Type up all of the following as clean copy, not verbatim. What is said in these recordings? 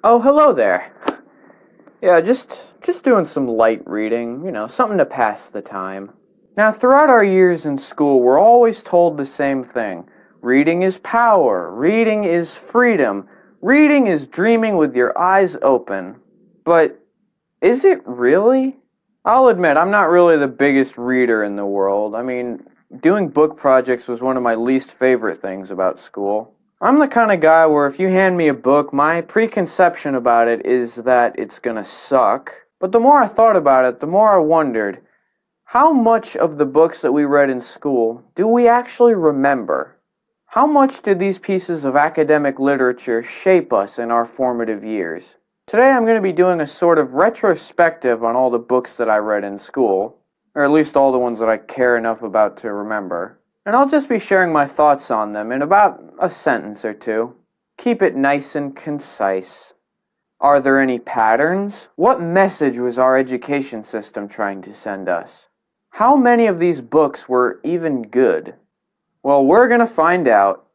Oh, hello there. Yeah, just doing some light reading, something to pass the time. Now, throughout our years in school, we're always told the same thing. Reading is power. Reading is freedom. Reading is dreaming with your eyes open. But is it really? I'll admit, I'm not really the biggest reader in the world. I mean, doing book projects was one of my least favorite things about school. I'm the kind of guy where if you hand me a book, my preconception about it is that it's gonna suck. But the more I thought about it, the more I wondered, how much of the books that we read in school do we actually remember? How much did these pieces of academic literature shape us in our formative years? Today I'm going to be doing a sort of retrospective on all the books that I read in school, or at least all the ones that I care enough about to remember. And I'll just be sharing my thoughts on them in about a sentence or two. Keep it nice and concise. Are there any patterns? What message was our education system trying to send us? How many of these books were even good? Well, we're gonna find out.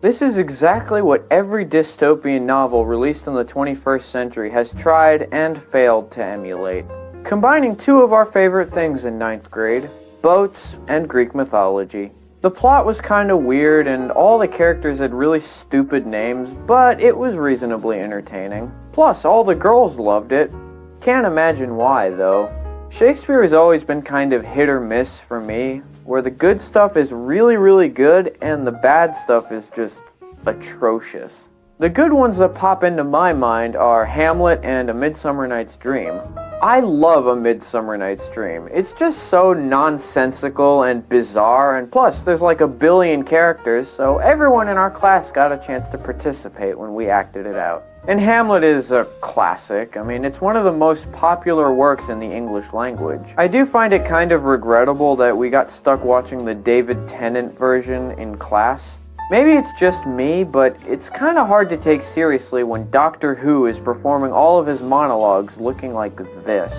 This is exactly what every dystopian novel released in the 21st century has tried and failed to emulate. Combining two of our favorite things in ninth grade, boats and Greek mythology. The plot was kinda weird and all the characters had really stupid names, but it was reasonably entertaining. Plus, all the girls loved it. Can't imagine why, though. Shakespeare has always been kind of hit or miss for me, where the good stuff is really, really good and the bad stuff is just atrocious. The good ones that pop into my mind are Hamlet and A Midsummer Night's Dream. I love A Midsummer Night's Dream. It's just so nonsensical and bizarre, and plus there's like a billion characters, so everyone in our class got a chance to participate when we acted it out. And Hamlet is a classic. I mean, it's one of the most popular works in the English language. I do find it kind of regrettable that we got stuck watching the David Tennant version in class. Maybe it's just me, but it's kind of hard to take seriously when Doctor Who is performing all of his monologues looking like this.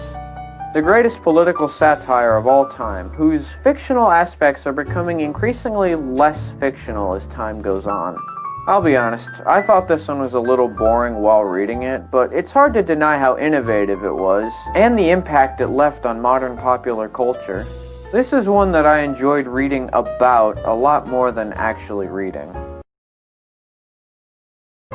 The greatest political satire of all time, whose fictional aspects are becoming increasingly less fictional as time goes on. I'll be honest, I thought this one was a little boring while reading it, but it's hard to deny how innovative it was, and the impact it left on modern popular culture. This is one that I enjoyed reading about a lot more than actually reading.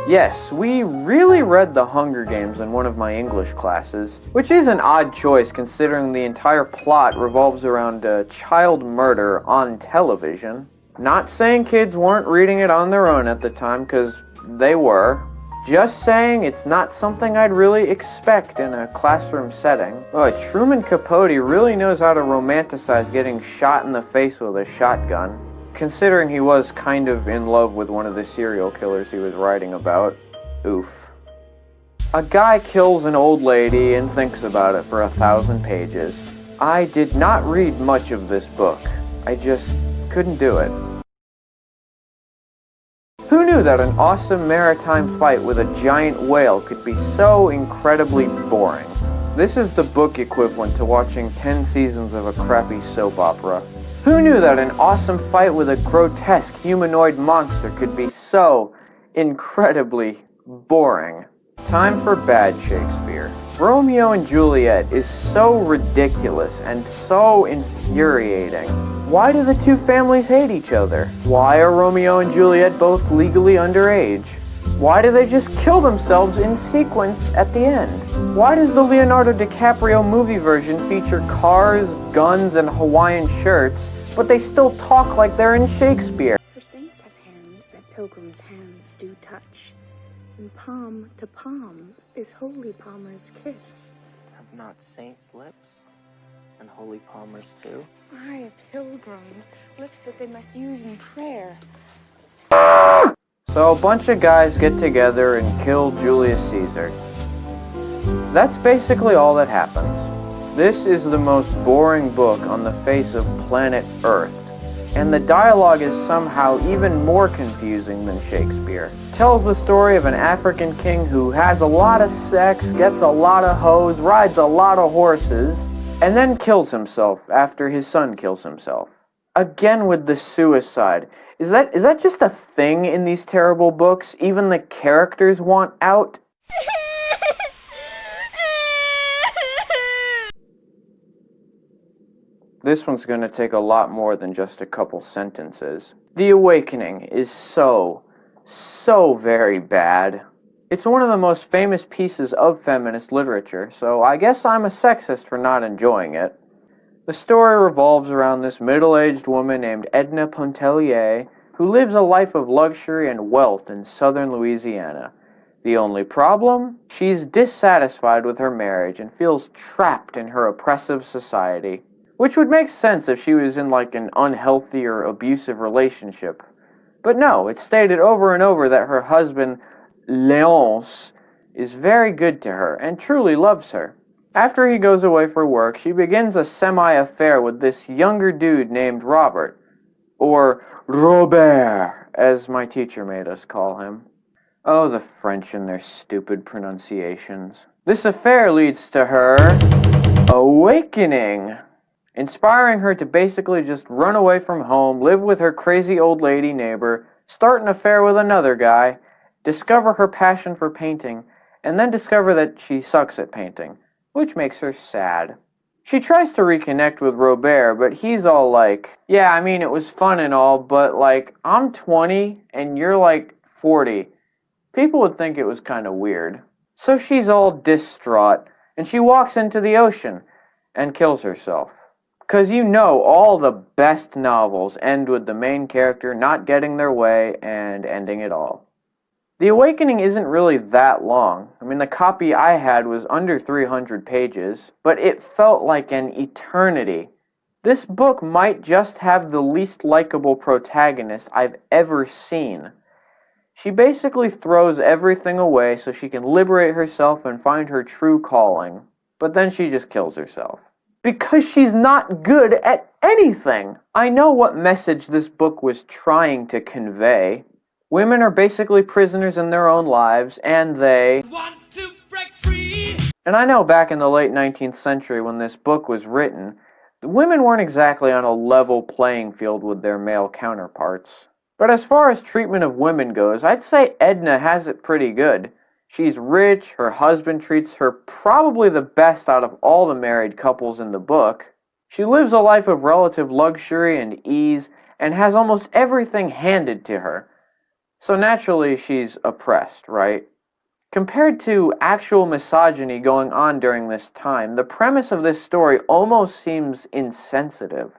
Yes, we really read The Hunger Games in one of my English classes, which is an odd choice considering the entire plot revolves around child murder on television. Not saying kids weren't reading it on their own at the time, because they were. Just saying it's not something I'd really expect in a classroom setting. But Truman Capote really knows how to romanticize getting shot in the face with a shotgun, considering he was kind of in love with one of the serial killers he was writing about. Oof. A guy kills an old lady and thinks about it for 1,000 pages. I did not read much of this book. I just couldn't do it. Who knew that an awesome maritime fight with a giant whale could be so incredibly boring? This is the book equivalent to watching 10 seasons of a crappy soap opera. Who knew that an awesome fight with a grotesque humanoid monster could be so incredibly boring? Time for bad Shakespeare. Romeo and Juliet is so ridiculous and so infuriating. Why do the two families hate each other? Why are Romeo and Juliet both legally underage? Why do they just kill themselves in sequence at the end? Why does the Leonardo DiCaprio movie version feature cars, guns, and Hawaiian shirts, but they still talk like they're in Shakespeare? For saints have hands that pilgrims' hands do touch, and palm to palm is holy Palmer's kiss. Have not saints' lips, and holy Palmer's too? Ay, a pilgrim, lips that they must use in prayer. So a bunch of guys get together and kill Julius Caesar. That's basically all that happens. This is the most boring book on the face of planet Earth, and the dialogue is somehow even more confusing than Shakespeare. It tells the story of an African king who has a lot of sex, gets a lot of hoes, rides a lot of horses, and then kills himself after his son kills himself. Again with the suicide. Is that just a thing in these terrible books? Even the characters want out? This one's going to take a lot more than just a couple sentences. The Awakening is so very bad. It's one of the most famous pieces of feminist literature, so I guess I'm a sexist for not enjoying it. The story revolves around this middle-aged woman named Edna Pontellier, who lives a life of luxury and wealth in southern Louisiana. The only problem? She's dissatisfied with her marriage and feels trapped in her oppressive society. Which would make sense if she was in like an unhealthy or abusive relationship. But no, it's stated over and over that her husband, Léonce, is very good to her and truly loves her. After he goes away for work, she begins a semi-affair with this younger dude named Robert, or Robert, as my teacher made us call him. Oh, the French and their stupid pronunciations. This affair leads to her awakening, inspiring her to basically just run away from home, live with her crazy old lady neighbor, start an affair with another guy, discover her passion for painting, and then discover that she sucks at painting, which makes her sad. She tries to reconnect with Robert, but he's all like, yeah, I mean, it was fun and all, but like, I'm 20 and you're like 40. People would think it was kind of weird. So she's all distraught, and she walks into the ocean and kills herself. 'Cause you know all the best novels end with the main character not getting their way and ending it all. The Awakening isn't really that long. I mean, the copy I had was under 300 pages, but it felt like an eternity. This book might just have the least likable protagonist I've ever seen. She basically throws everything away so she can liberate herself and find her true calling, but then she just kills herself. Because she's not good at anything. I know what message this book was trying to convey. Women are basically prisoners in their own lives, and they want to break free. And I know back in the late 19th century when this book was written, the women weren't exactly on a level playing field with their male counterparts. But as far as treatment of women goes, I'd say Edna has it pretty good. She's rich, her husband treats her probably the best out of all the married couples in the book. She lives a life of relative luxury and ease, and has almost everything handed to her. So naturally she's oppressed, right? Compared to actual misogyny going on during this time, the premise of this story almost seems insensitive.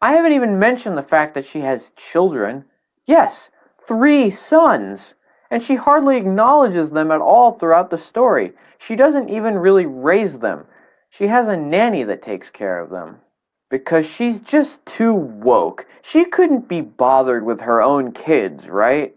I haven't even mentioned the fact that she has children. Yes, 3 sons! And she hardly acknowledges them at all throughout the story. She doesn't even really raise them. She has a nanny that takes care of them. Because she's just too woke. She couldn't be bothered with her own kids, right?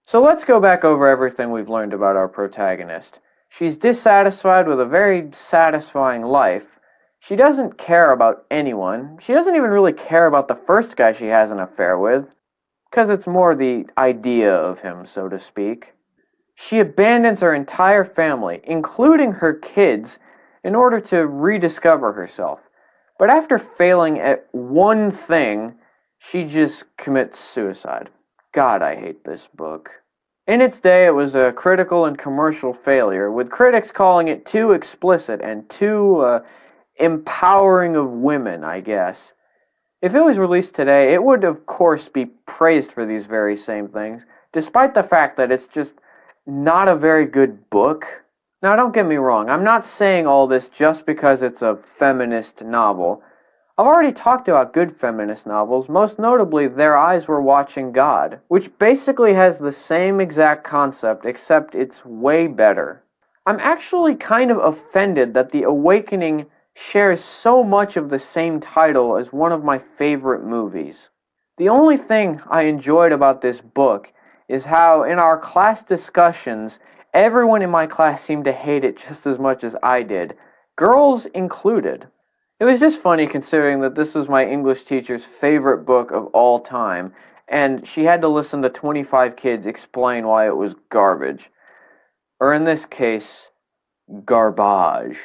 So let's go back over everything we've learned about our protagonist. She's dissatisfied with a very satisfying life. She doesn't care about anyone. She doesn't even really care about the first guy she has an affair with. Because it's more the idea of him, so to speak. She abandons her entire family, including her kids, in order to rediscover herself. But after failing at one thing, she just commits suicide. God, I hate this book. In its day, it was a critical and commercial failure, with critics calling it too explicit and too empowering of women, I guess. If it was released today, it would of course be praised for these very same things, despite the fact that it's just not a very good book. Now don't get me wrong, I'm not saying all this just because it's a feminist novel. I've already talked about good feminist novels, most notably Their Eyes Were Watching God, which basically has the same exact concept, except it's way better. I'm actually kind of offended that The Awakening shares so much of the same title as one of my favorite movies. The only thing I enjoyed about this book is how in our class discussions, everyone in my class seemed to hate it just as much as I did, girls included. It was just funny considering that this was my English teacher's favorite book of all time, and she had to listen to 25 kids explain why it was garbage. Or in this case, garbage.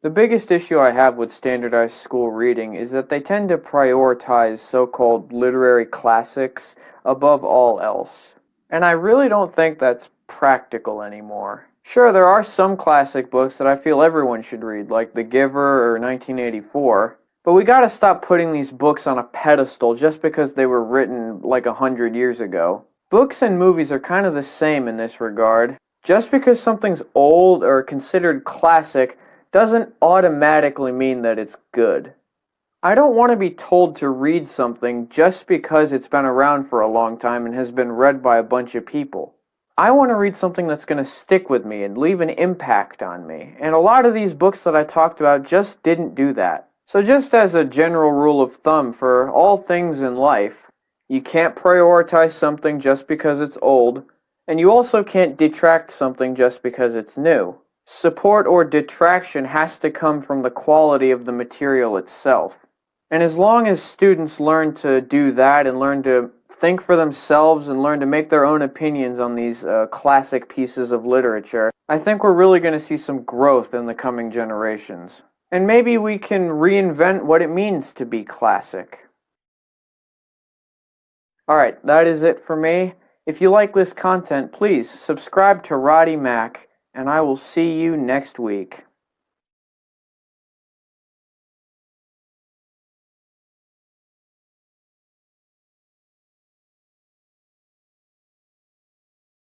The biggest issue I have with standardized school reading is that they tend to prioritize so-called literary classics above all else. And I really don't think that's practical anymore. Sure, there are some classic books that I feel everyone should read, like The Giver or 1984, but we gotta stop putting these books on a pedestal just because they were written like 100 years ago. Books and movies are kind of the same in this regard. Just because something's old or considered classic doesn't automatically mean that it's good. I don't want to be told to read something just because it's been around for a long time and has been read by a bunch of people. I want to read something that's going to stick with me and leave an impact on me, and a lot of these books that I talked about just didn't do that. So just as a general rule of thumb for all things in life, you can't prioritize something just because it's old, and you also can't detract something just because it's new. Support or detraction has to come from the quality of the material itself. And as long as students learn to do that and learn to think for themselves and learn to make their own opinions on these classic pieces of literature, I think we're really going to see some growth in the coming generations. And maybe we can reinvent what it means to be classic. Alright, that is it for me. If you like this content, please subscribe to Roddy Mac, and I will see you next week.